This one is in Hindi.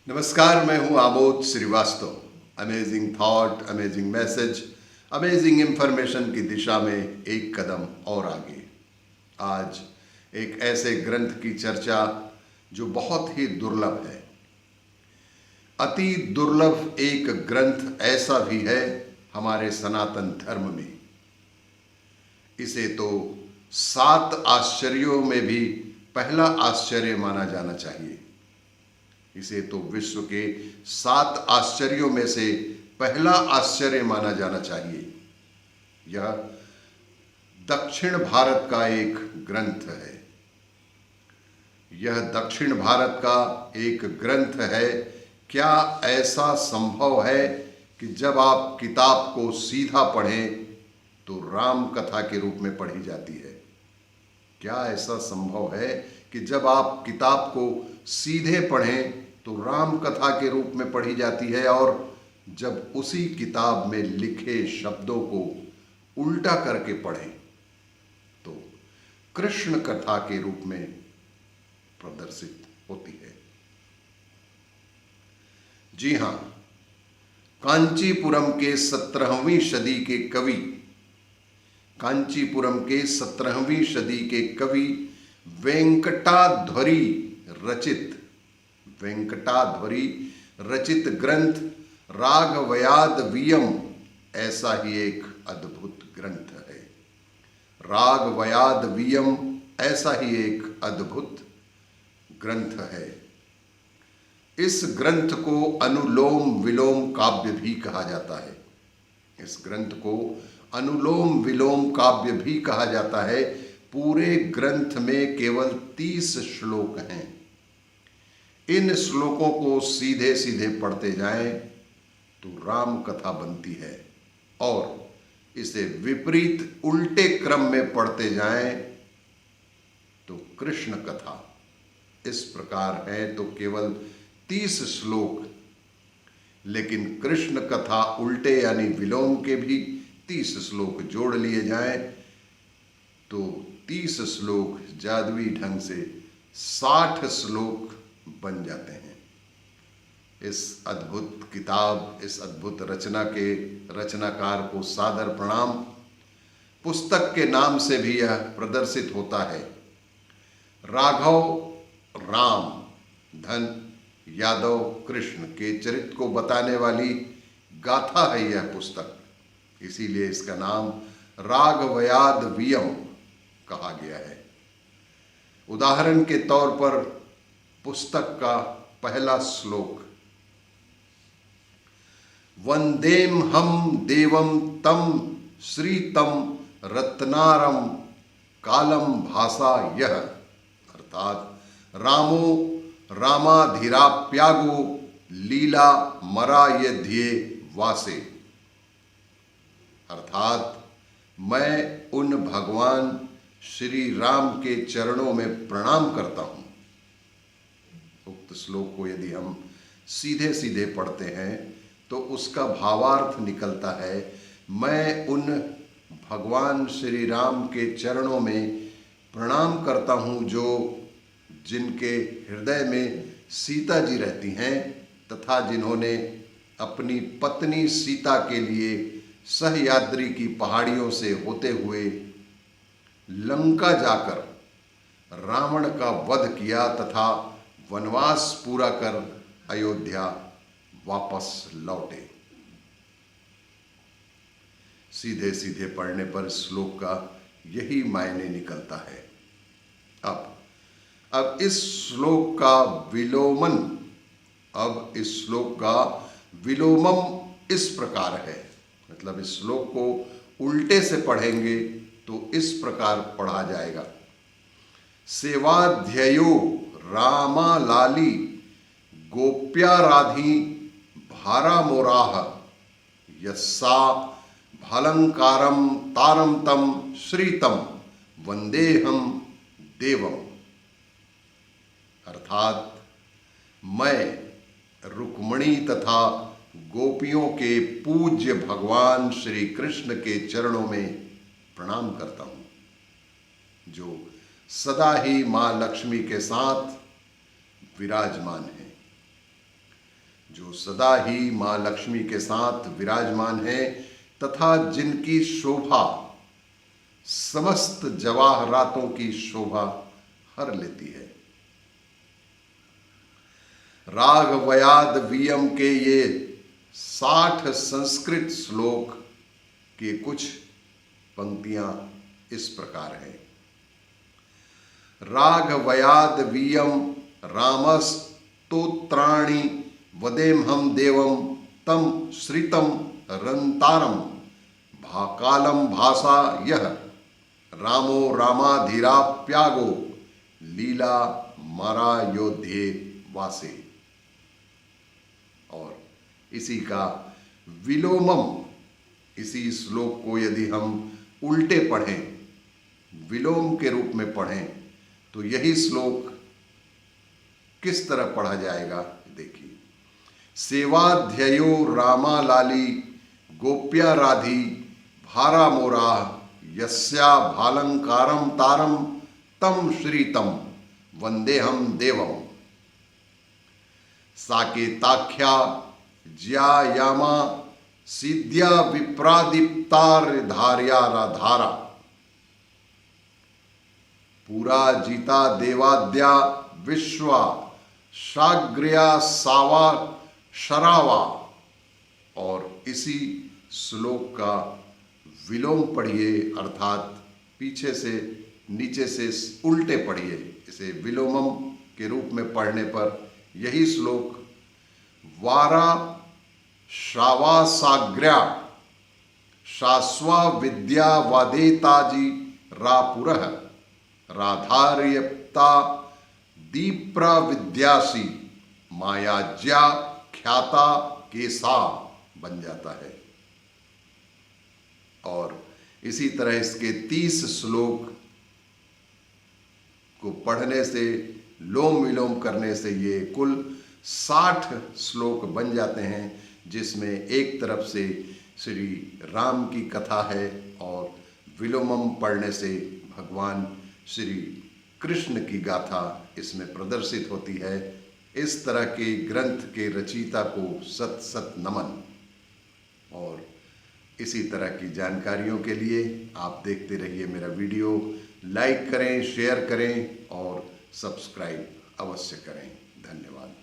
नमस्कार, मैं हूं Amod Shrivastava. Amazing thought, amazing message, amazing information की दिशा में एक कदम और आगे। आज एक ऐसे ग्रंथ की चर्चा जो बहुत ही दुर्लभ है। अति दुर्लभ एक ग्रंथ ऐसा भी है हमारे सनातन धर्म में। इसे तो 7 आश्चर्यों में भी पहला आश्चर्य माना जाना चाहिए। इसे तो विश्व के 7 आश्चर्यों में से पहला आश्चर्य माना जाना चाहिए। यह दक्षिण भारत का एक ग्रंथ है। यह दक्षिण भारत का एक ग्रंथ है। क्या ऐसा संभव है कि जब आप किताब को सीधा पढ़ें तो राम कथा के रूप में पढ़ी जाती है? क्या ऐसा संभव है कि जब आप किताब को सीधे पढ़ें तो राम कथा के रूप में पढ़ी जाती है, और जब उसी किताब में लिखे शब्दों को उल्टा करके पढ़ें तो कृष्ण कथा के रूप में प्रदर्शित होती है? जी हां, कांचीपुरम के 17वीं सदी के कवि, कांचीपुरम के 17वीं सदी के कवि वेंकटाध्वरी रचित ग्रंथ राघवयादवीयम ऐसा ही एक अद्भुत ग्रंथ है। राघवयादवीयम ऐसा ही एक अद्भुत ग्रंथ है। इस ग्रंथ को अनुलोम विलोम काव्य भी कहा जाता है। इस ग्रंथ को अनुलोम विलोम काव्य भी कहा जाता है। पूरे ग्रंथ में केवल 30 श्लोक हैं। इन श्लोकों को सीधे सीधे पढ़ते जाएं तो राम कथा बनती है, और इसे विपरीत उल्टे क्रम में पढ़ते जाएं तो कृष्ण कथा। इस प्रकार है तो केवल 30 श्लोक, लेकिन कृष्ण कथा उल्टे यानी विलोम के भी 30 श्लोक जोड़ लिए जाएं तो 30 श्लोक जादुई ढंग से 60 श्लोक बन जाते हैं। इस अद्भुत किताब, इस अद्भुत रचना के रचनाकार को सादर प्रणाम। पुस्तक के नाम से भी यह प्रदर्शित होता है। राघव, राम, धन, यादव, कृष्ण के चरित्र को बताने वाली गाथा है यह पुस्तक। इसीलिए इसका नाम राघवयादवीयम कहा गया है। उदाहरण के तौर पर पुस्तक का पहला श्लोक, वंदेम हम देवम तम श्रीतम रत्नारम कालम भाषा यह, अर्थात रामो रामाधिराप्यागो लीला मरायध्ये वासे, अर्थात मैं उन भगवान श्री राम के चरणों में प्रणाम करता हूं। उक्त श्लोक को यदि हम सीधे सीधे पढ़ते हैं तो उसका भावार्थ निकलता है, मैं उन भगवान श्री राम के चरणों में प्रणाम करता हूं जो जिनके हृदय में सीता जी रहती हैं, तथा जिन्होंने अपनी पत्नी सीता के लिए सहयाद्री की पहाड़ियों से होते हुए लंका जाकर रावण का वध किया तथा वनवास पूरा कर अयोध्या वापस लौटे। सीधे सीधे पढ़ने पर श्लोक का यही मायने निकलता है। अब इस श्लोक का विलोमम इस प्रकार है, मतलब इस श्लोक को उल्टे से पढ़ेंगे तो इस प्रकार पढ़ा जाएगा, सेवाध्ययो रामालाली गोप्याराधी भारामोराह यस्सा भालंकारम तारम तम श्रीतम वंदेहम देवम, अर्थात मैं रुक्मिणी तथा गोपियों के पूज्य भगवान श्री कृष्ण के चरणों में प्रणाम करता हूं, जो सदा ही मां लक्ष्मी के साथ विराजमान है। जो सदा ही माँ लक्ष्मी के साथ विराजमान है तथा जिनकी शोभा समस्त जवाहरातों की शोभा हर लेती है। राघवयाद वीयम के ये 60 संस्कृत श्लोक के कुछ पंक्तियां इस प्रकार हैं। राघवयाद वीयम रामस्तोत्राणि वदेमहम देवम तम श्रितम रंतारम भाकालम भाषा यह रामो रामाधीराप्यागो लीला मारा योध्ये वासे। और इसी का विलोमम, इसी श्लोक को यदि हम उल्टे पढ़ें, विलोम के रूप में पढ़ें, तो यही श्लोक किस तरह पढ़ा जाएगा देखिए। सेवाध्ययो रामालाली गोप्या राधी भारा मोरा यस्या भालंकारम तारम तम श्रीतम वंदेहम देवम। साकेताख्या ज्यायामा सिद्ध्या विप्रादीप्तार धार्या राधारा। पूरा जीता देवाद्या विश्वा साग्र्या सावा शरावा। और इसी श्लोक का विलोम पढ़िए, अर्थात पीछे से नीचे से उल्टे पढ़िए। इसे विलोमम के रूप में पढ़ने पर यही श्लोक वारा श्रावा साग्र्या शाश्वा विद्या वादेताजी रापुरः राधार्यप्ता दीप्रा विद्यासी मायाज्या ख्याता केसा बन जाता है। और इसी तरह इसके 30 श्लोक को पढ़ने से, लोम विलोम करने से ये कुल 60 श्लोक बन जाते हैं, जिसमें एक तरफ से श्री राम की कथा है और विलोमम पढ़ने से भगवान श्री कृष्ण की गाथा इसमें प्रदर्शित होती है। इस तरह के ग्रंथ के रचयिता को सत सत नमन। और इसी तरह की जानकारियों के लिए आप देखते रहिए मेरा वीडियो, लाइक करें, शेयर करें और सब्सक्राइब अवश्य करें। धन्यवाद।